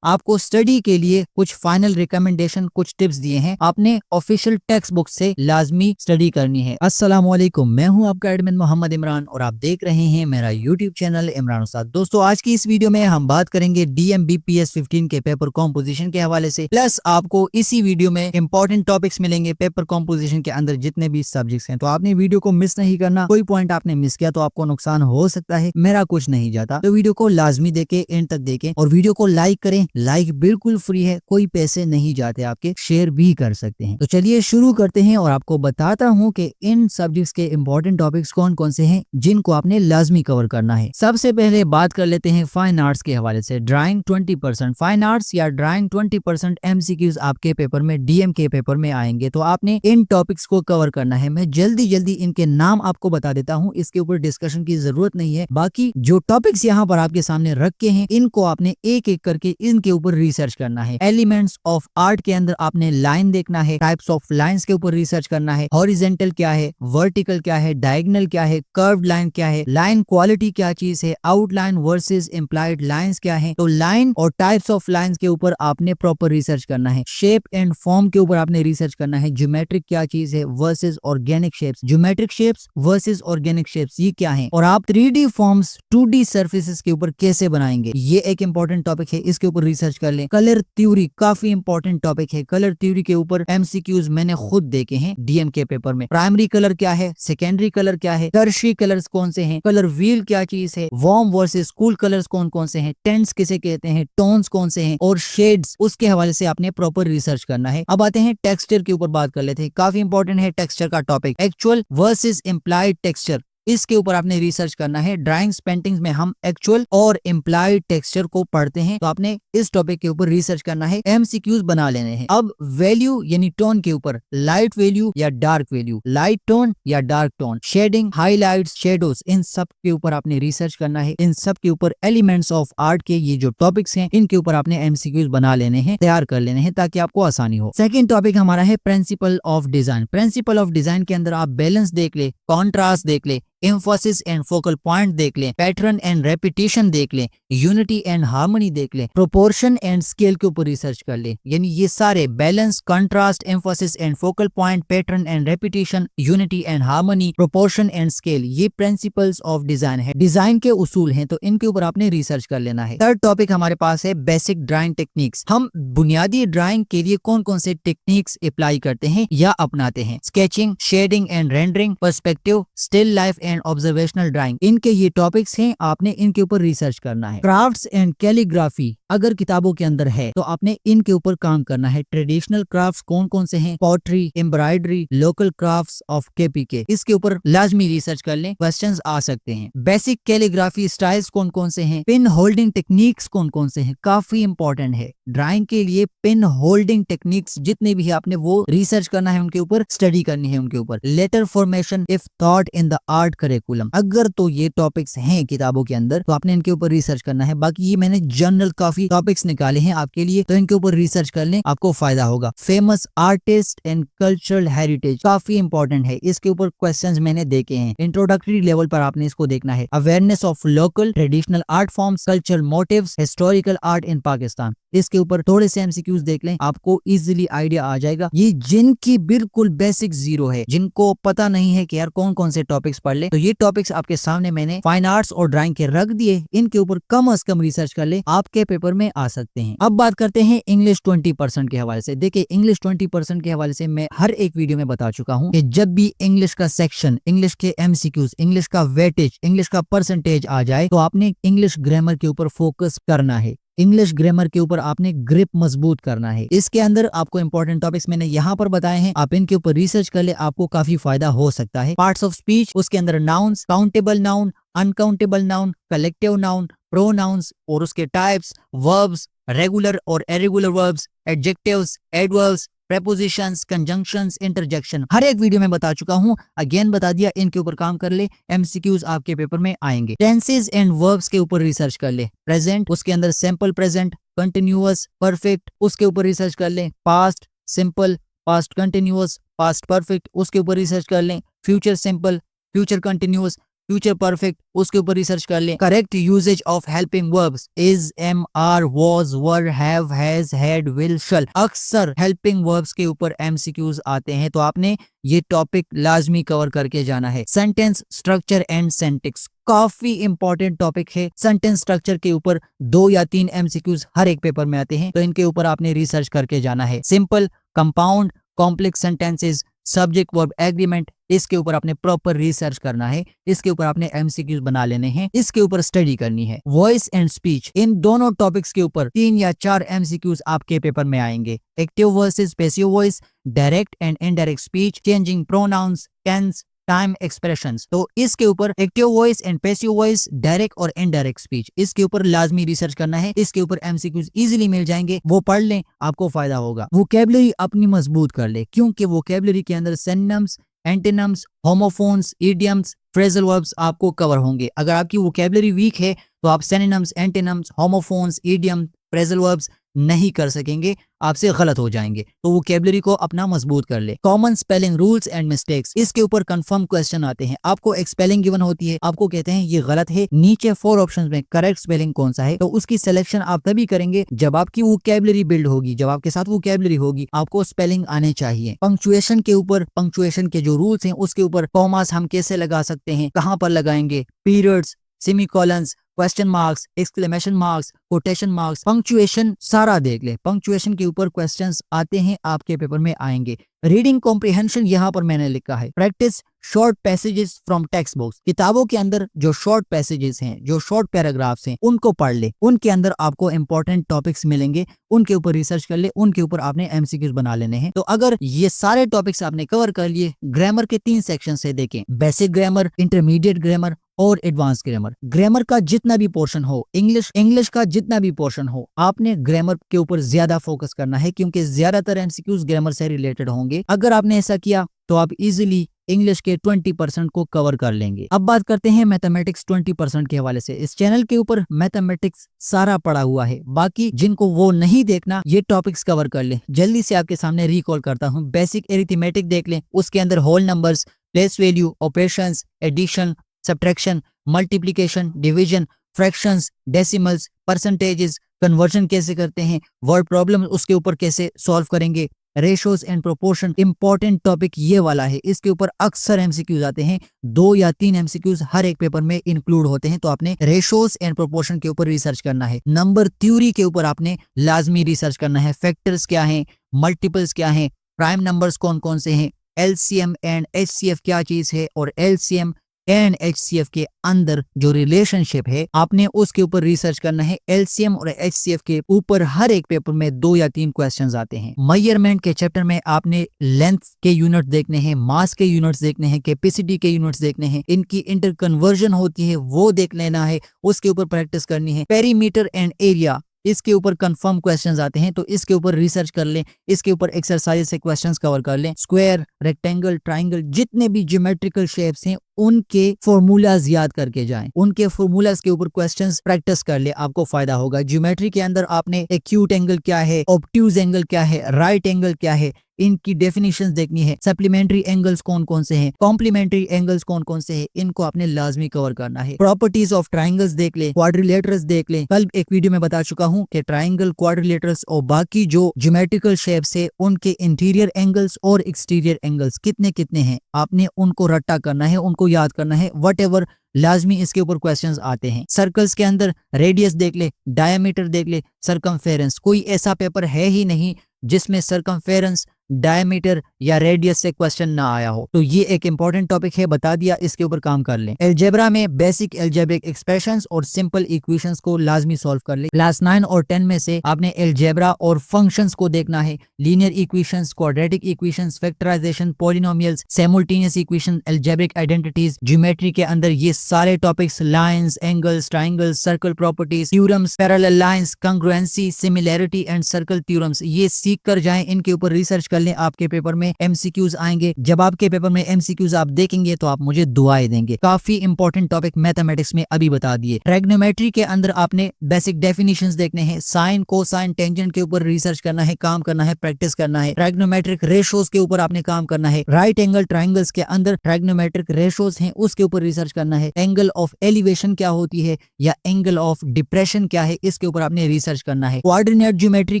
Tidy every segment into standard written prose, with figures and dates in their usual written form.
आपको स्टडी के लिए कुछ फाइनल रिकमेंडेशन, कुछ टिप्स दिए हैं। आपने ऑफिशियल टेक्स्ट बुक से लाजमी स्टडी करनी है। अस्सलामुअलैकुम, मैं हूं आपका एडमिन मोहम्मद इमरान और आप देख रहे हैं मेरा यूट्यूब चैनल इमरान उस्ताद। दोस्तों, आज की इस वीडियो में हम बात करेंगे DMBPS 15 के पेपर कॉम्पोजिशन के हवाले से। प्लस आपको इसी वीडियो में इंपॉर्टेंट टॉपिक्स मिलेंगे पेपर कॉम्पोजिशन के अंदर जितने भी सब्जेक्ट्स हैं। तो आपने वीडियो को मिस नहीं करना। कोई पॉइंट आपने मिस किया तो आपको नुकसान हो सकता है, मेरा कुछ नहीं जाता। तो वीडियो को लाजमी देखें, एंड तक देखें और वीडियो को लाइक करें। लाइक बिल्कुल फ्री है, कोई पैसे नहीं जाते आपके, शेयर भी कर सकते हैं। तो चलिए शुरू करते हैं और आपको बताता हूँ कि इन सब्जेक्ट्स के इंपॉर्टेंट टॉपिक्स कौन कौन से हैं जिनको आपने लाजमी कवर करना है। सबसे पहले बात कर लेते हैं फाइन आर्ट्स के हवाले से। ड्राइंग 20%, फाइन आर्ट्स या ड्राइंग 20% MCQs आपके पेपर में, DM के पेपर में आएंगे। तो आपने इन टॉपिक्स को कवर करना है। मैं जल्दी जल्दी इनके नाम आपको बता देता हूँ, इसके ऊपर डिस्कशन की जरूरत नहीं है। बाकी जो टॉपिक्स यहाँ पर आपके सामने रखे हैं इनको आपने एक एक करके इनके ऊपर रिसर्च करना है। एलिमेंट्स ऑफ आर्ट के अंदर आपने लाइन देखना है, टाइप्स ऑफ लाइंस के ऊपर रिसर्च करना है। हॉरिजेंटल क्या है, वर्टिकल क्या है, डायगोनल क्या है, कर्व्ड लाइन क्या है, लाइन क्वालिटी क्या चीज है, आउटलाइन वर्सेस इम्प्लाइड लाइंस क्या है। तो लाइन और टाइप्स ऑफ लाइंस के ऊपर आपने प्रॉपर रिसर्च करना है। शेप एंड फॉर्म के ऊपर आपने रिसर्च करना है। ज्योमेट्रिक क्या चीज है versus organic shapes, geometric shapes versus organic shapes ये क्या है। और आप 3D फॉर्म्स 2D सर्फेसेस के ऊपर कैसे बनाएंगे, ये एक इंपॉर्टेंट टॉपिक है, इसके ऊपर रिसर्च कर लें। कलर थ्योरी काफी इंपॉर्टेंट टॉपिक है। कलर थ्योरी के ऊपर MCQs मैंने खुद देखे हैं DM के पेपर में। प्राइमरी कलर क्या है, सेकेंडरी कलर क्या है, टर्शियरी कलर्स कौन से हैं, कलर व्हील क्या चीज है, वार्म वर्सेस कूल कलर्स कौन कौन से हैं, टेंट्स किसे कहते हैं, टोन्स कौन से हैं और शेड्स, उसके हवाले से आपने प्रॉपर रिसर्च करना है। अब आते हैं टेक्सचर के ऊपर बात कर लेते हैं। काफी इंपॉर्टेंट है टेक्सचर का topic. Actual versus implied texture, इसके ऊपर आपने रिसर्च करना है। ड्राइंग्स पेंटिंग्स में हम एक्चुअल और इम्प्लाइड टेक्सचर को पढ़ते हैं, तो आपने इस टॉपिक के ऊपर रिसर्च करना है, MCQs बना लेने हैं। अब वैल्यू यानी टोन के ऊपर, लाइट वैल्यू या डार्क वैल्यू, लाइट टोन या dark tone, shading, highlights, shadows, इन सब के ऊपर आपने रिसर्च करना है। इन सब के ऊपर एलिमेंट्स ऑफ आर्ट के ये जो टॉपिक्स हैं इनके ऊपर आपने MCQs बना लेने हैं, तैयार कर लेने हैं ताकि आपको आसानी हो। सेकेंड टॉपिक हमारा है principle of design. Principle of design के अंदर आप बैलेंस देख ले, कॉन्ट्रास्ट देख ले, एम्फोसिस एंड फोकल पॉइंट देख लें, पैटर्न एंड रेपिटेशन देख लें, यूनिटी एंड हार्मनी देख लें, प्रोपोर्शन एंड स्केल के ऊपर रिसर्च कर लें। यानी ये सारे balance, contrast, emphasis and focal point, pattern and repetition, unity and harmony, proportion and scale, ये प्रिंसिपल्स ऑफ डिजाइन है, डिजाइन के उसूल हैं, तो इनके ऊपर आपने रिसर्च कर लेना है। थर्ड टॉपिक हमारे पास है बेसिक ड्राइंग टेक्निक्स। हम बुनियादी ड्राइंग के लिए कौन कौन से टेक्निक्स अप्लाई करते हैं या अपनाते हैं। Sketching, shading and rendering, perspective, still life and observational drawing, इनके ये टॉपिक्स हैं, आपने इनके ऊपर रिसर्च करना है। क्राफ्ट्स एंड कैलीग्राफी अगर किताबों के अंदर है तो आपने इनके ऊपर काम करना है। ट्रेडिशनल क्राफ्ट्स कौन कौन से हैं, pottery, embroidery, local crafts of KPK, इसके ऊपर लाजमी रिसर्च कर लें, क्वेश्चंस आ सकते हैं। बेसिक कैलीग्राफी स्टाइल्स कौन कौन से हैं, पिन होल्डिंग टेक्निक्स कौन कौन से हैं, काफी इंपॉर्टेंट है ड्राइंग के लिए। पिन होल्डिंग टेक्निक्स जितने भी है आपने वो रिसर्च करना है, उनके ऊपर स्टडी करनी है उनके ऊपर। Letter formation if thought in the art curriculum, अगर तो ये टॉपिक्स हैं किताबों के अंदर तो आपने इनके ऊपर रिसर्च करना है। बाकी ये मैंने जनरल काफी टॉपिक्स निकाले हैं आपके लिए, तो इनके ऊपर रिसर्च कर लें, आपको फायदा होगा। Famous artist and cultural heritage काफी इंपॉर्टेंट है, इसके ऊपर क्वेश्चंस मैंने देखे हैं। इंट्रोडक्टरी लेवल पर आपने इसको देखना है। Awareness of local traditional art forms, cultural motives, historical art in Pakistan, इसके ऊपर थोड़े से MCQs देख लें, आपको इजीली आइडिया आ जाएगा। ये जिनकी बिल्कुल बेसिक जीरो है, जिनको पता नहीं है कि यार कौन कौन से टॉपिक्स पढ़ ले, तो ये टॉपिक्स आपके सामने मैंने फाइन आर्ट्स और ड्राइंग के रख दिए, इनके ऊपर कम से कम रिसर्च कर ले, आपके पेपर में आ सकते हैं। अब बात करते हैं इंग्लिश 20% के हवाले से। देखिए, इंग्लिश 20% के हवाले से मैं हर एक वीडियो में बता चुका हूँ कि जब भी इंग्लिश का सेक्शन, इंग्लिश के MCQs, इंग्लिश का वेटेज, इंग्लिश का परसेंटेज आ जाए तो आपने इंग्लिश ग्रामर के ऊपर फोकस करना है। इंग्लिश ग्रामर के ऊपर आपने ग्रिप मजबूत करना है। इसके अंदर आपको इंपॉर्टेंट टॉपिक्स मैंने यहाँ पर बताए हैं, आप इनके ऊपर रिसर्च कर ले, आपको काफी फायदा हो सकता है। पार्ट्स ऑफ स्पीच, उसके अंदर nouns, countable noun, uncountable noun, collective noun, pronouns और उसके टाइप्स, वर्ब्स, रेगुलर और irregular verbs, adjectives, adverbs, prepositions, conjunctions, interjection, हर एक वीडियो में बता चुका हूं, अगेन बता दिया, इनके ऊपर काम कर ले, MCQs आपके पेपर में आएंगे। टेंसेस एंड वर्ब्स के ऊपर रिसर्च कर ले। प्रेजेंट, उसके अंदर सिंपल प्रेजेंट, कंटिन्यूअस, परफेक्ट, उसके ऊपर रिसर्च कर ले। Past simple, past continuous, past perfect, उसके ऊपर रिसर्च कर लें। Future simple, future continuous, future perfect, उसके ऊपर रिसर्च कर लें। Correct usage of helping verbs is, am, are, was, were, have, has, had, will, shall. अक्सर हेल्पिंग वर्ब्स के ऊपर एमसीक्यूज आते हैं, तो आपने ये टॉपिक लाजमी कवर करके जाना है। सेंटेंस स्ट्रक्चर एंड सिंटैक्स काफी इंपॉर्टेंट टॉपिक है। सेंटेंस स्ट्रक्चर के ऊपर 2 या 3 एमसीक्यूज हर एक पेपर में आते हैं, तो इनके ऊपर आपने रिसर्च करके जाना है। Simple, compound, complex sentences, subject verb agreement, इसके ऊपर आपने प्रॉपर रिसर्च करना है। इसके ऊपर आपने एमसीक्यूज बना लेने हैं, इसके ऊपर स्टडी करनी है। वॉइस एंड स्पीच, इन दोनों टॉपिक्स के ऊपर 3 या 4 एमसीक्यूज आपके पेपर में आएंगे। Active versus passive voice, direct and indirect speech, changing pronouns, tense, time, expressions. तो इसके ऊपर active voice and passive voice, direct और इनडायरेक्ट स्पीच, इसके ऊपर लाजमी रिसर्च करना है। इसके ऊपर एमसीक्यूज इजीली मिल जाएंगे, वो पढ़ लें, आपको फायदा होगा। वोकैबुलरी अपनी मजबूत कर ले, क्योंकि वोकैबुलरी के अंदर synonyms, antonyms, homophones, idioms, phrasal verbs आपको कवर होंगे। अगर आपकी वोकैबुलरी वीक है तो आप synonyms, antonyms, homophones, idiom, phrasal verbs नहीं कर सकेंगे, आपसे गलत हो जाएंगे। तो वोकैबुलरी को अपना मजबूत कर ले। Common spelling rules and mistakes, इसके ऊपर कंफर्म क्वेश्चन आते हैं। आपको एक स्पेलिंग गिवन होती है, आपको कहते हैं ये गलत है, नीचे 4 ऑप्शंस में करेक्ट स्पेलिंग कौन सा है, तो उसकी सिलेक्शन आप तभी करेंगे जब आपकी वोकैबुलरी बिल्ड होगी, जब आपके साथ वोकैबुलरी होगी। आपको स्पेलिंग आने चाहिए। पंक्चुएशन के ऊपर, पंक्चुएशन के जो रूल्स हैं उसके ऊपर, कॉमास हम कैसे लगा सकते हैं, कहां पर लगाएंगे, periods, semicolons, question marks, exclamation marks, quotation marks, punctuation सारा देख ले। पंक्चुएशन के ऊपर क्वेश्चंस आते हैं, आपके पेपर में आएंगे। रीडिंग कॉम्प्रिहेंशन यहाँ पर मैंने लिखा है। Practice short passages from text books, किताबों के अंदर जो शॉर्ट पैसेजेस हैं, जो शॉर्ट पैराग्राफ्स हैं, उनको पढ़ ले। उनके अंदर आपको इंपॉर्टेंट टॉपिक्स मिलेंगे, उनके ऊपर रिसर्च कर ले, उनके ऊपर आपने एमसीक्यूज बना लेने हैं। तो अगर ये सारे टॉपिक्स आपने कवर कर लिए, ग्रामर के 3 सेक्शन से देखें, बेसिक ग्रामर, इंटरमीडिएट ग्रामर और एडवांस ग्रामर। ग्रामर का जितना भी पोर्शन हो, इंग्लिश का जितना भी पोर्शन हो, आपने ग्रामर के ऊपर ज्यादा फोकस करना है, क्योंकि ज्यादातर एमसीक्यूज ग्रामर से रिलेटेड होंगे। अगर आपने ऐसा किया तो आप इजीली इंग्लिश के 20% को कवर कर लेंगे। अब बात करते हैं मैथमेटिक्स 20% के हवाले से। इस चैनल के ऊपर मैथमेटिक्स सारा पड़ा हुआ है, बाकी जिनको वो नहीं देखना, ये टॉपिक्स कवर कर ले। जल्दी से आपके सामने रिकॉल करता हूँ। बेसिक एरिथमेटिक देख लें, उसके अंदर whole numbers, place value, operations, addition, subtraction, multiplication, division, fractions, decimals, percentages, conversion कैसे करते हैं, वर्ड प्रॉब्लम उसके ऊपर कैसे सॉल्व करेंगे, ratios and proportion. Important topic ये वाला है, इसके ऊपर अक्सर एमसीक्यूज आते हैं। 2 या 3 एमसीक्यूज हर एक पेपर में इंक्लूड होते हैं, तो आपने रेशोज एंड प्रोपोर्शन के ऊपर रिसर्च करना है। नंबर थ्योरी के ऊपर आपने लाजमी रिसर्च करना है। फैक्टर्स क्या हैं, मल्टीपल्स क्या हैं, प्राइम नंबर्स कौन कौन से हैं, एलसीएम एंड एचसीएफ क्या चीज है, और एलसीएम एंड एचसीएफ के अंदर जो रिलेशनशिप है, आपने उसके ऊपर रिसर्च करना है। एलसीएम और एचसीएफ के ऊपर हर एक पेपर में 2 या 3 क्वेश्चंस आते हैं। मेजरमेंट के चैप्टर में आपने लेंथ के यूनिट देखने हैं, मास के यूनिट्स देखने हैं, कैपेसिटी के यूनिट्स देखने हैं, इनकी इंटर कन्वर्जन होती है वो देख लेना है, उसके ऊपर प्रैक्टिस करनी है। पेरीमीटर एंड एरिया, इसके ऊपर कंफर्म क्वेश्चंस आते हैं, तो इसके ऊपर रिसर्च कर लें, इसके ऊपर एक्सरसाइज से क्वेश्चंस कवर कर लें। स्क्वायर, रेक्टेंगल, ट्राइंगल, जितने भी ज्योमेट्रिकल शेप्स हैं उनके फॉर्मूलाज याद करके जाएं, उनके फॉर्मूलाज के ऊपर क्वेश्चंस प्रैक्टिस कर ले, आपको फायदा होगा। ज्योमेट्री के अंदर आपने एक्यूट एंगल क्या है, ऑब्ट्यूज एंगल क्या है, राइट एंगल क्या है, इनकी डेफिनेशंस देखनी है। सप्लीमेंट्री एंगल्स कौन कौन से हैं, कॉम्प्लीमेंट्री एंगल्स कौन कौन से हैं, इनको आपने लाजमी कवर करना है। प्रॉपर्टीज ऑफ ट्राइंगल्स देख ले, क्वाड्रिलेटरल्स देख ले। कल एक वीडियो में बता चुका हूं कि ट्राइंगल, क्वाड्रिलेटरल्स और बाकी जो ज्योमेट्रिकल शेप्स है उनके इंटीरियर एंगल्स और एक्सटीरियर एंगल्स कितने कितने हैं, आपने उनको रट्टा करना है, उनको याद करना है। वट लाजमी इसके ऊपर क्वेश्चंस आते हैं। सर्कल्स के अंदर रेडियस देख ले, डायमीटर देख ले, सरकमफेरेंस। कोई ऐसा पेपर है ही नहीं जिसमें सरकमफेरेंस, डायमीटर या रेडियस से क्वेश्चन ना आया हो। तो ये एक इंपॉर्टेंट टॉपिक है, बता दिया, इसके ऊपर काम कर लें। अलजेब्रा में बेसिक अलजेब्रिक एक्सप्रेशंस और सिंपल इक्वेशंस को लाजमी सॉल्व कर लें। क्लास 9 और 10 में से आपने अलजेब्रा और फंक्शंस को देखना है। Linear equations, quadratic equations, factorisation, polynomials, simultaneous equation, algebraic identities, geometry के अंदर ये सारे topics, lines, angles, triangles, circle properties, theorems, parallel lines, congruency, similarity and circle theorems, ये सीख कर जाएं, इनके ऊपर रिसर्च कर कर लें, आपके पेपर में एमसीक्यूज आएंगे। जब आपके पेपर में एमसीक्यूज आप देखेंगे तो आप मुझे दुआएं देंगे। काफी इंपॉर्टेंट टॉपिक मैथमेटिक्स में अभी बता दिए। ट्रिग्नोमेट्री के अंदर आपने बेसिक डेफिनेशंस देखने हैं, साइन कोसाइन टेंजेंट के ऊपर रिसर्च करना है, काम करना है, प्रैक्टिस करना है। ट्रिग्नोमेट्रिक रेशोज के ऊपर आपने काम करना है। राइट एंगल ट्राइंगल्स के अंदर ट्रिग्नोमेट्रिक रेशोज हैं, उसके ऊपर रिसर्च करना है। एंगल ऑफ एलिवेशन क्या होती है या एंगल ऑफ डिप्रेशन क्या है, इसके ऊपर आपने रिसर्च करना है। कोऑर्डिनेट ज्योमेट्री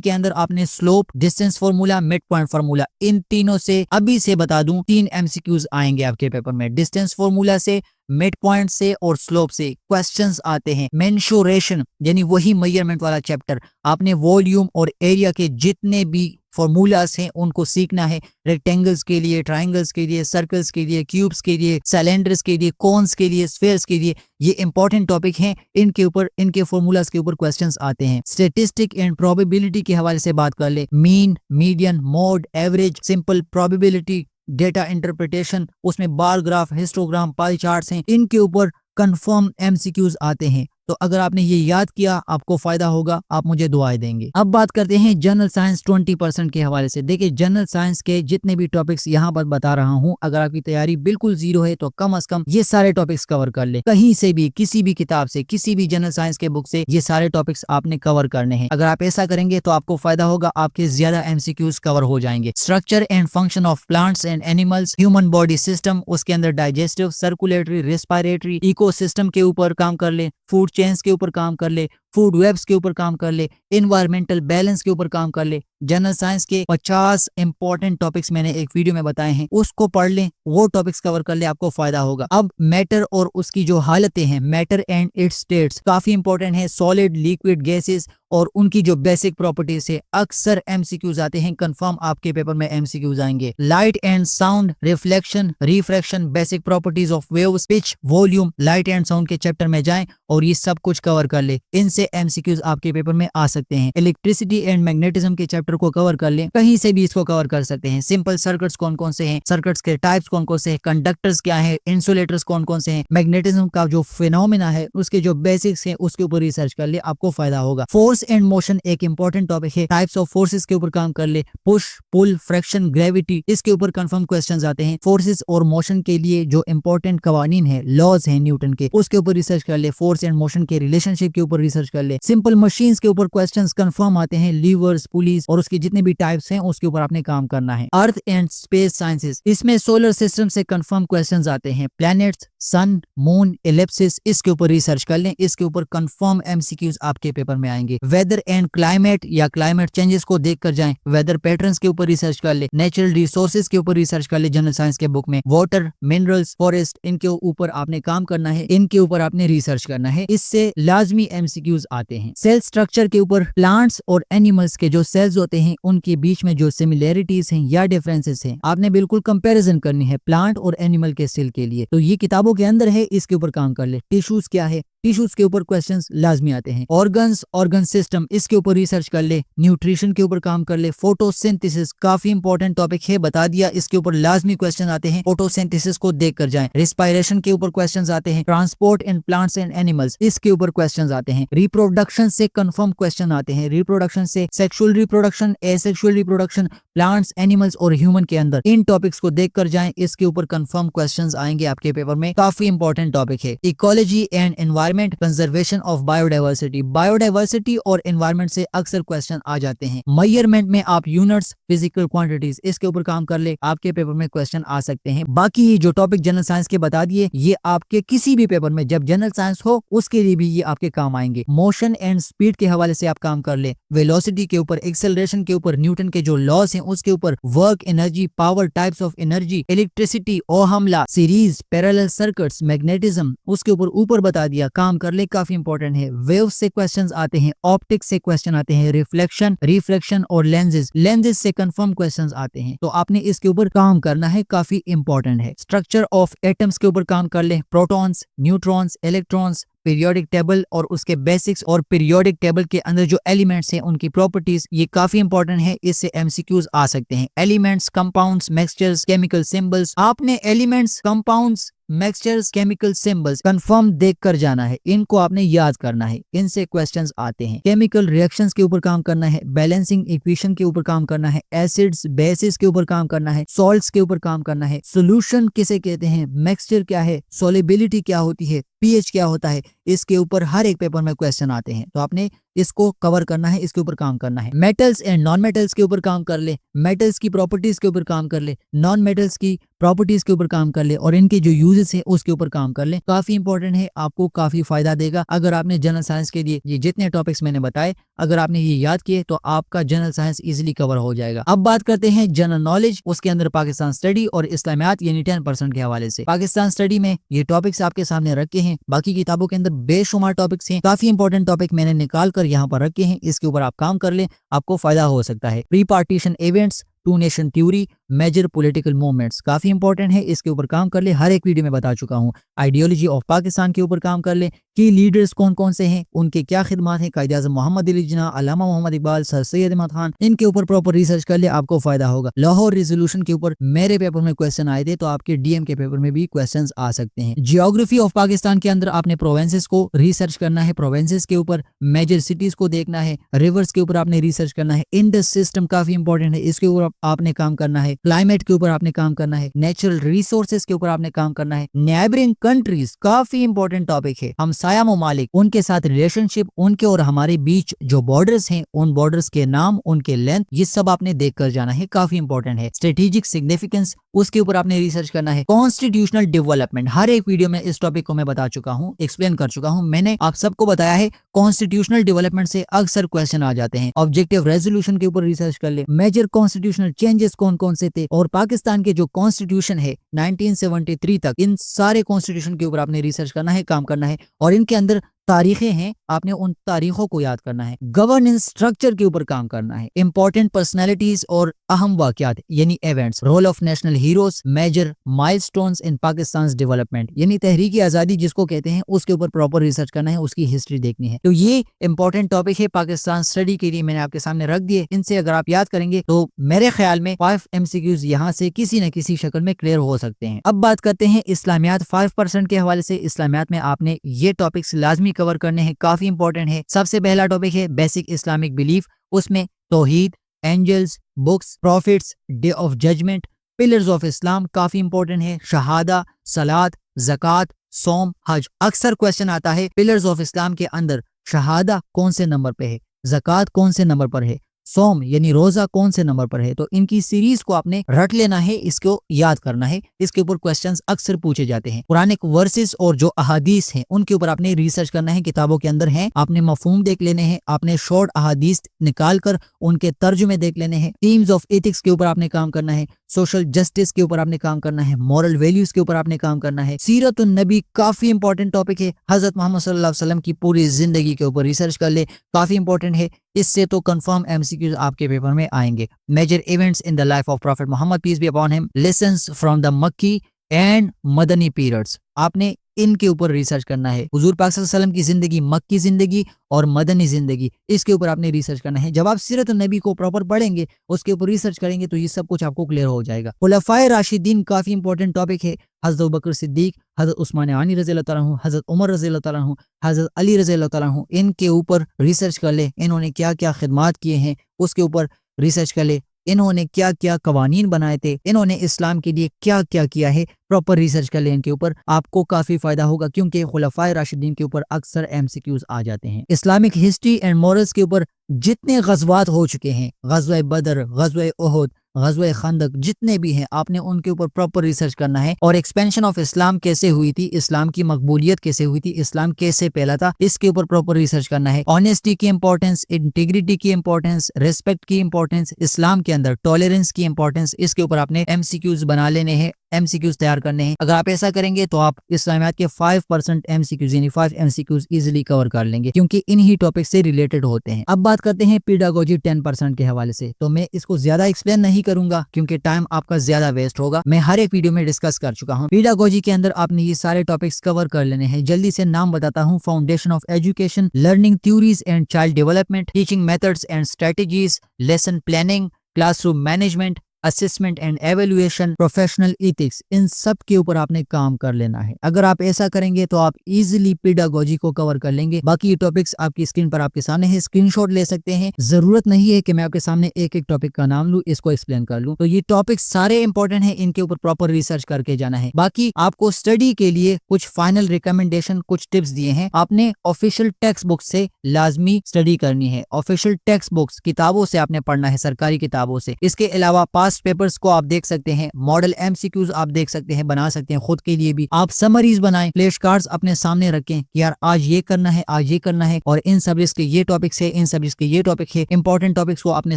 के अंदर आपने slope, distance formula, mid point formula, इन तीनों से अभी से बता दूं 3 एमसीक्यूज आएंगे आपके पेपर में। डिस्टेंस फार्मूला से, मिड पॉइंट से और स्लोप से क्वेश्चंस आते हैं। मेंसुरेशन यानी वही मेजरमेंट वाला चैप्टर, आपने वॉल्यूम और एरिया के जितने भी फॉर्मूलास हैं उनको सीखना है। रेक्टेंगल्स के लिए, ट्राइंगल्स के लिए, सर्कल्स के लिए, क्यूब्स के लिए, सिलेंडर्स के लिए, कोन्स के लिए, स्फीयर्स के लिए, ये इंपॉर्टेंट टॉपिक हैं। इनके ऊपर, इनके फॉर्मूलास के ऊपर क्वेश्चंस आते हैं। स्टैटिस्टिक एंड प्रोबेबिलिटी के हवाले से बात कर ले, mean, median, mode, average, simple probability, data interpretation, उसमें bar graph, histogram, pie charts हैं, इनके ऊपर कंफर्म एमसीक्यूज आते हैं। तो अगर आपने ये याद किया आपको फायदा होगा, आप मुझे दुआएं देंगे। अब बात करते हैं जनरल साइंस 20% के हवाले से। देखिए जनरल साइंस के जितने भी टॉपिक्स यहाँ पर बता रहा हूँ, अगर आपकी तैयारी बिल्कुल जीरो है तो कम से कम ये सारे टॉपिक्स कवर कर ले। कहीं से भी, किसी भी किताब से, किसी भी जनरल साइंस के बुक से ये सारे टॉपिक्स आपने कवर करने हैं। अगर आप ऐसा करेंगे तो आपको फायदा होगा, आपके ज्यादा एमसीक्यूज कवर हो जाएंगे। Structure and function of plants and animals, human body system, उसके अंदर डाइजेस्टिव, सर्कुलेटरी, रेस्पिरेटरी, इकोसिस्टम के ऊपर काम कर ले, फूड चेन्स के ऊपर काम कर ले, फूड वेब्स के ऊपर काम कर ले, एनवायरमेंटल बैलेंस के ऊपर काम कर ले। जनरल साइंस के 50 इंपॉर्टेंट टॉपिक्स मैंने एक वीडियो में बताए हैं, उसको पढ़ लें, वो टॉपिक्स कवर कर ले, आपको फायदा होगा। अब मैटर और उसकी जो हालतें हैं, मैटर एंड इट्स स्टेट्स काफी इंपॉर्टेंट है। सॉलिड, लिक्विड, गैसेस और उनकी जो बेसिक प्रॉपर्टीज है, अक्सर एमसीक्यूज आते हैं, कंफर्म आपके पेपर में एमसीक्यूज आएंगे। Light and sound, reflection, refraction, basic properties of waves, pitch, volume, light and sound के चैप्टर में जाएं और ये सब कुछ कवर कर ले। इनसे एमसीक्यूज आपके पेपर में आ सकते हैं। इलेक्ट्रिसिटी एंड मैग्नेटिज्म के चैप्टर को कवर कर ले, कहीं से भी इसको कवर कर सकते हैं। सिंपल सर्किट्स कौन कौन से हैं, सर्किट्स के टाइप्स कौन कौन से हैं, कंडक्टर्स क्या है, इंसुलेटर्स कौन कौन से हैं, मैग्नेटिज्म का जो फिनोमेना है उसके जो बेसिक्स हैं उसके ऊपर रिसर्च कर ले, आपको फायदा होगा। फोर्स एंड मोशन एक इंपॉर्टेंट टॉपिक है, टाइप्स ऑफ फोर्सेस के ऊपर काम कर ले। पुश, पुल, फ्रिक्शन, ग्रेविटी, इसके ऊपर कंफर्म क्वेश्चंस आते हैं। फोर्सेस और मोशन के लिए जो इंपॉर्टेंट कवानीन है, लॉज है न्यूटन के, उसके ऊपर रिसर्च कर ले। फोर्स एंड मोशन के रिलेशनशिप के ऊपर रिसर्च कर ले। सिंपल मशीन्स के ऊपर क्वेश्चंस कंफर्म आते हैं, लीवर्स, पुलिस और उसके जितने भी टाइप्स हैं उसके ऊपर आपने काम करना है। अर्थ एंड स्पेस साइंसेस, इसमें सोलर सिस्टम से कंफर्म क्वेश्चंस आते हैं। प्लैनेट्स, सन, मून, एलिप्सिस, इसके ऊपर रिसर्च कर लें, इसके ऊपर कंफर्म एमसीक्यूज आपके पेपर में आएंगे। वेदर एंड क्लाइमेट या क्लाइमेट चेंजेस को देख कर जाएं, वेदर पैटर्न्स के ऊपर रिसर्च कर ले। नेचुरल रिसोर्सेज के ऊपर रिसर्च कर ले जनरल साइंस के बुक में। वाटर, मिनरल्स, फॉरेस्ट, इनके ऊपर आपने काम करना है, इनके ऊपर आपने रिसर्च करना है, इससे लाजमी एमसीक्यूज आते हैं। सेल स्ट्रक्चर के ऊपर, प्लांट्स और एनिमल्स के जो सेल्स होते हैं उनके बीच में जो सिमिलैरिटीज हैं या डिफरेंसेस हैं, आपने बिल्कुल कंपैरिजन करनी है प्लांट और एनिमल के सेल के लिए। तो ये किताबों के अंदर है, इसके ऊपर काम कर ले। टिश्यूज क्या है, टिश्यूज के ऊपर क्वेश्चंस लाजमी आते हैं। ऑर्गन्स, ऑर्गन सिस्टम, इसके ऊपर रिसर्च कर ले। न्यूट्रिशन के ऊपर काम कर ले। फोटोसिंथेसिस काफी इंपॉर्टेंट टॉपिक है, बता दिया, इसके ऊपर लाजमी क्वेश्चन आते हैं, फोटोसिंथेसिस को देख कर जाएं। रिस्पायरेशन के ऊपर क्वेश्चंस आते हैं। Transport in plants and animals, इसके ऊपर क्वेश्चंस आते हैं। रिप्रोडक्शन से कंफर्म क्वेश्चन आते हैं। रिप्रोडक्शन से sexual reproduction, asexual reproduction, plants, animals और ह्यूमन के अंदर, इन टॉपिक्स को देख कर जाएं, इसके ऊपर कंफर्म क्वेश्चंस आएंगे आपके पेपर में। काफी इंपॉर्टेंट टॉपिक है। Ecology and environment, conservation of biodiversity, biodiversity और एनवायरमेंट से अक्सर क्वेश्चन आ जाते हैं। मेजरमेंट में आप यूनिट्स, फिजिकल क्वांटिटीज, इसके ऊपर काम कर ले, आपके पेपर में क्वेश्चन आ सकते हैं। बाकी जो टॉपिक जनरल साइंस के बता दिए, ये आपके किसी भी पेपर में जब जनरल साइंस हो उसके लिए भी ये आपके काम आएंगे। मोशन एंड स्पीड के हवाले से आप काम कर ले। वेलोसिटी के ऊपर, एक्सेलरेशन के ऊपर, न्यूटन के जो लॉज हैं उसके ऊपर, work, energy, power, types of energy, electricity, Ohm's law, series, parallel circuits, magnetism, उसके ऊपर बता दिया, काम कर ले, काफी इंपॉर्टेंट है। वेव्स से क्वेश्चंस आते हैं, ऑप्टिक्स से क्वेश्चन आते हैं, रिफ्लेक्शन, रिफ्रैक्शन और लेंसेज से कंफर्म क्वेश्चंस आते हैं। तो आपने इसके ऊपर काम करना है, काफी इंपॉर्टेंट है। स्ट्रक्चर ऑफ एटम्स के ऊपर काम कर ले। Protons, neutrons, electrons, periodic table और उसके बेसिक्स और पीरियोडिक टेबल के अंदर जो एलिमेंट्स हैं उनकी प्रॉपर्टीज, ये काफी इंपॉर्टेंट है, इससे एमसीक्यूज आ सकते हैं। Elements, compounds, mixtures, chemical symbols, आपने elements, compounds, mixtures, chemical symbols confirm देख कर जाना है, इनको आपने याद करना है, इनसे क्वेश्चंस आते हैं। केमिकल रिएक्शंस के ऊपर काम करना है, बैलेंसिंग इक्वेशन के ऊपर काम करना है, एसिड्स बेसिस के ऊपर काम करना है, सॉल्ट्स के ऊपर काम करना है, सोल्यूशन किसे कहते हैं, मिक्सचर क्या है, सोलिबिलिटी क्या होती है, पीएच क्या होता है, इसके ऊपर हर एक पेपर में क्वेश्चन आते हैं, तो आपने इसको कवर करना है, इसके ऊपर काम करना है। मेटल्स एंड नॉन मेटल्स के ऊपर काम कर ले, मेटल्स की प्रॉपर्टीज के ऊपर काम कर ले, नॉन मेटल्स की प्रॉपर्टीज के ऊपर काम कर ले और इनके जो यूजेस है उसके ऊपर काम कर ले। काफी इंपॉर्टेंट है, आपको काफी फायदा देगा। अगर आपने जनरल साइंस के लिए ये जितने टॉपिक्स मैंने बताए अगर आपने ये याद किए तो आपका जनरल साइंस इजीली कवर हो जाएगा। अब बात करते हैं जनरल नॉलेज, उसके अंदर पाकिस्तान स्टडी और इस्लामियात यानी 10% के हवाले से। पाकिस्तान स्टडी में ये टॉपिक्स आपके सामने रखे हैं, बाकी किताबों के अंदर बेशुमार टॉपिक्स हैं, काफी इंपॉर्टेंट टॉपिक मैंने निकाल कर यहाँ पर रखे हैं, इसके ऊपर आप काम कर ले, आपको फायदा हो सकता है। Pre partition events, two nation theory, major political movements काफी इंपॉर्टेंट है, इसके ऊपर काम कर ले, हर एक वीडियो में बता चुका हूँ। आइडियोलॉजी ऑफ पाकिस्तान के ऊपर काम कर ले, की लीडर्स कौन कौन से हैं, उनके क्या खिदमत हैं, कायद आज़म मोहम्मद अली जिन्ना, अल्लामा मोहम्मद इकबाल, सर सैयद अहमद खान, इनके ऊपर प्रॉपर रिसर्च कर ले, आपको फायदा होगा। लाहौर रेजोल्यूशन के ऊपर मेरे पेपर में क्वेश्चन आए थे, तो आपके डीएम के पेपर में भी क्वेश्चन आ सकते हैं। जियोग्राफी ऑफ पाकिस्तान के अंदर आपने प्रोवेंसेस को रिसर्च करना है, प्रोवेंसेस के ऊपर मेजर सिटीज को देखना है, रिवर्स के ऊपर आपने रिसर्च करना है, इंडस सिस्टम काफी इंपॉर्टेंट है, इसके ऊपर आपने काम करना है, क्लाइमेट के ऊपर आपने काम करना है, नेचुरल रिसोर्सेज के ऊपर आपने काम करना है, नेबरिंग कंट्रीज काफी इंपॉर्टेंट टॉपिक है, हमसाया ममालिक उनके साथ रिलेशनशिप, उनके और हमारे बीच जो बॉर्डर्स हैं उन बॉर्डर्स के नाम, उनके लेंथ, ये सब आपने देख कर जाना है, काफी इंपॉर्टेंट है। स्ट्रेटेजिक सिग्निफिकेंस, उसके ऊपर आपने रिसर्च करना है। कॉन्स्टिट्यूशनल डेवलपमेंट, हर एक वीडियो में इस टॉपिक को मैं बता चुका हूँ, एक्सप्लेन कर चुका हूँ, मैंने आप सबको बताया है। कॉन्स्टिट्यूशनल डेवलपमेंट से अक्सर क्वेश्चन आ जाते हैं। ऑब्जेक्टिव रेजोल्यूशन के ऊपर रिसर्च कर ले, मेजर कॉन्स्टिट्यूशनल चेंजेस कौन कौन से थे, और पाकिस्तान के जो कॉन्स्टिट्यूशन है 1973 तक, इन सारे कॉन्स्टिट्यूशन के ऊपर आपने रिसर्च करना है, काम करना है, और इनके अंदर तारीखें हैं, आपने उन तारीखों को याद करना है। गवर्नेंस स्ट्रक्चर के ऊपर काम करना है। इंपॉर्टेंट पर्सनैलिटीज और अहम वाकयात यानी events, role of national heroes, major milestones in Pakistan development यानी तहरीकी आजादी जिसको कहते हैं, उसके ऊपर प्रॉपर रिसर्च करना है, उसकी हिस्ट्री देखनी है। तो ये इंपॉर्टेंट टॉपिक है पाकिस्तान स्टडी के लिए, मैंने आपके सामने रख दिए। इनसे अगर आप याद करेंगे तो मेरे ख्याल में 5 MCQs यहाँ से किसी न किसी शक्ल में क्लियर हो सकते हैं। अब बात करते हैं इस्लामियात 5% के हवाले से। इस्लामियात में आपने ये टॉपिक्स लाजमी कवर करने हैं, काफी इंपॉर्टेंट है। सबसे पहला टॉपिक है बेसिक इस्लामिक बिलीफ, उसमें तौहीद, angels, books, prophets, day of judgement, pillars of Islam काफी इंपॉर्टेंट है, शहादा, सलात, ज़कात, सोम, हज। अक्सर क्वेश्चन आता है पिलर्स ऑफ इस्लाम के अंदर शहादा कौन से नंबर पे है, ज़कात कौन से नंबर पर है, सोम यानी रोजा कौन से नंबर पर है। तो इनकी सीरीज को आपने रट लेना है, इसको याद करना है, इसके ऊपर क्वेश्चंस अक्सर पूछे जाते हैं। कुरानिक वर्सेस और जो अहादीस हैं उनके ऊपर आपने रिसर्च करना है, किताबों के अंदर हैं, आपने मफहूम देख लेने हैं, आपने शॉर्ट अहादीस निकाल कर उनके तर्जुमे देख लेने हैं। थीम्स ऑफ एथिक्स के ऊपर आपने काम करना है, सोशल जस्टिस के ऊपर आपने काम करना है, मॉरल वैल्यूज के ऊपर आपने काम करना है। सीरत नबी काफी इंपॉर्टेंट टॉपिक है, हजरत मोहम्मद सल्लल्लाहु अलैहि वसल्लम की पूरी जिंदगी के ऊपर रिसर्च कर ले, काफी इंपॉर्टेंट है, इससे तो कंफर्म MCQs आपके पेपर में आएंगे। Major events in the life of prophet Muhammad peace be upon him, lessons from the Makki and Madani periods, आपने इनके ऊपर रिसर्च करना है। हुजूर पाक सल्लल्लाहु अलैहि वसल्लम की जिंदगी, मक्की जिंदगी और मदनी जिंदगी, इसके ऊपर आपने रिसर्च करना है। जब आप सीरत नबी को प्रॉपर पढ़ेंगे, उसके ऊपर रिसर्च करेंगे, तो ये सब कुछ आपको क्लियर हो जाएगा। खुलफाए राशिदीन काफी इंपॉर्टेंट टॉपिक है, हजरत अबू बकर सिद्दीक, हजरत उस्मान गनी रज़ी अल्लाह तआला अन्हु, हजरत उमर रज़ी अल्लाह तआला अन्हु, हजरत अली रज़ी अल्लाह तआला अन्हु, इनके ऊपर रिसर्च कर ले, इन्होंने क्या क्या खिदमात किए हैं उसके ऊपर रिसर्च कर ले, इन्होंने क्या क्या कवानीन बनाए थे, इन्होंने इस्लाम के लिए क्या क्या किया है, प्रॉपर रिसर्च कर ले इनके ऊपर, आपको काफी फायदा होगा, क्योंकि खुलफाए राशिदीन के ऊपर अक्सर MCQs आ जाते हैं। इस्लामिक हिस्ट्री एंड मॉरल्स के ऊपर जितने गज़वात हो चुके हैं, गज़वा बदर, गज़वा उहुद, गज़वा खंदक, जितने भी हैं, आपने उनके ऊपर प्रॉपर रिसर्च करना है। और एक्सपेंशन ऑफ इस्लाम कैसे हुई थी, इस्लाम की मकबूलियत कैसे हुई थी, इस्लाम कैसे फैला था, इसके ऊपर प्रॉपर रिसर्च करना है। ऑनेस्टी की इंपॉर्टेंस, इंटीग्रिटी की इंपॉर्टेंस, रिस्पेक्ट की इंपॉर्टेंस, इस्लाम के अंदर टॉलरेंस की इंपॉर्टेंस, इसके ऊपर आपने MCQs बना लेने हैं, MCQs तैयार करने हैं। अगर आप ऐसा करेंगे तो आप इस्लामियात के 5% MCQs यानी 5 MCQs इजीली कवर कर लेंगे, क्योंकि इन्हीं टॉपिक से रिलेटेड होते हैं। अब बात करते हैं पेडागोजी 10% के हवाले से। तो मैं इसको ज्यादा एक्सप्लेन नहीं करूंगा, क्योंकि टाइम आपका ज्यादा वेस्ट होगा, मैं हर एक वीडियो में डिस्कस कर चुका हूँ। पेडागोजी के अंदर आपने ये सारे टॉपिक्स कवर कर लेने हैं। जल्दी से नाम बताता हूँ, foundation of education, learning theories and child development, teaching methods and strategies, lesson planning, classroom management, assessment and evaluation, professional ethics, इन सब के ऊपर आपने काम कर लेना है। अगर आप ऐसा करेंगे तो आप इजीली पेडागोजी को कवर कर लेंगे। बाकी ये टॉपिक्स आपकी स्क्रीन पर आपके सामने है, स्क्रीनशॉट ले सकते हैं। जरूरत नहीं है कि मैं आपके सामने एक एक टॉपिक का नाम लूं, इसको एक्सप्लेन कर लूं। तो ये टॉपिक्स सारे इंपॉर्टेंट है, इनके ऊपर प्रॉपर रिसर्च करके जाना है। बाकी आपको स्टडी के लिए कुछ फाइनल रिकमेंडेशन, कुछ टिप्स दिए हैं। आपने ऑफिशियल टेक्स्ट बुक से लाजमी स्टडी करनी है। ऑफिशियल टेक्स्ट बुक्स किताबों से आपने पढ़ना है, सरकारी किताबों से। इसके अलावा पास्ट पेपर्स को आप देख सकते हैं, मॉडल एमसीक्यूज आप देख सकते हैं, बना सकते हैं खुद के लिए भी। आप समरीज बनाएं, फ्लैश कार्ड्स अपने सामने रखें कि यार आज ये करना है, आज ये करना है, और इन सब्जेक्ट्स के ये टॉपिक्स है, इन सब्जेक्ट्स के ये टॉपिक है। इंपॉर्टेंट टॉपिक्स को अपने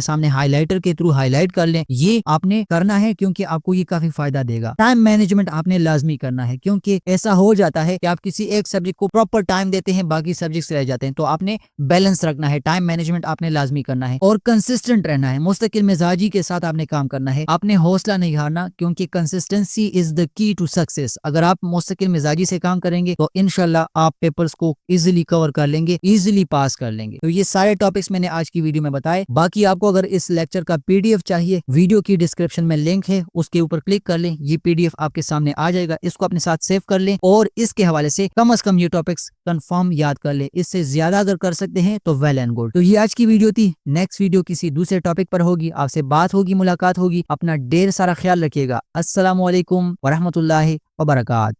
सामने हाईलाइटर के थ्रू हाईलाइट कर लें। ये आपने करना है क्योंकि आपको ये काफी फायदा देगा। टाइम मैनेजमेंट आपने लाजमी करना है, क्योंकि ऐसा हो जाता है कि आप किसी एक सब्जेक्ट को प्रॉपर टाइम देते हैं, बाकी सब्जेक्ट्स रह जाते हैं। तो आपने बैलेंस रखना है, टाइम मैनेजमेंट आपने लाजमी करना है, और कंसिस्टेंट रहना है। मुस्तकिल मिजाजी के साथ आपने काम करना है। आपने हौसला नहीं हारना, क्योंकि consistency is the key to success. अगर आप मुस्तकिल मिजाजी से काम करेंगे तो इंशाल्लाह आप पेपर्स को इजीली कवर कर लेंगे, इजीली पास कर लेंगे। तो ये सारे टॉपिक्स मैंने आज की वीडियो में बताए। बाकी आपको अगर इस लेक्चर का पीडीएफ चाहिए, वीडियो की डिस्क्रिप्शन में लिंक है, उसके ऊपर क्लिक कर लें। ये पीडीएफ आपके सामने आ जाएगा, इसको अपने साथ सेव कर लें, और इसके हवाले से कम ये टॉपिक्स कंफर्म याद कर लें। इससे ज्यादा अगर कर सकते हैं तो वेल एंड गुड। तो ये आज की वीडियो थी। नेक्स्ट वीडियो किसी दूसरे टॉपिक पर होगी, आपसे बात होगी, मुलाकात होगी। अपना ढेर सारा ख्याल रखिएगा। अस्सलामु अलैकुम वरहमतुल्लाहि वबरकात।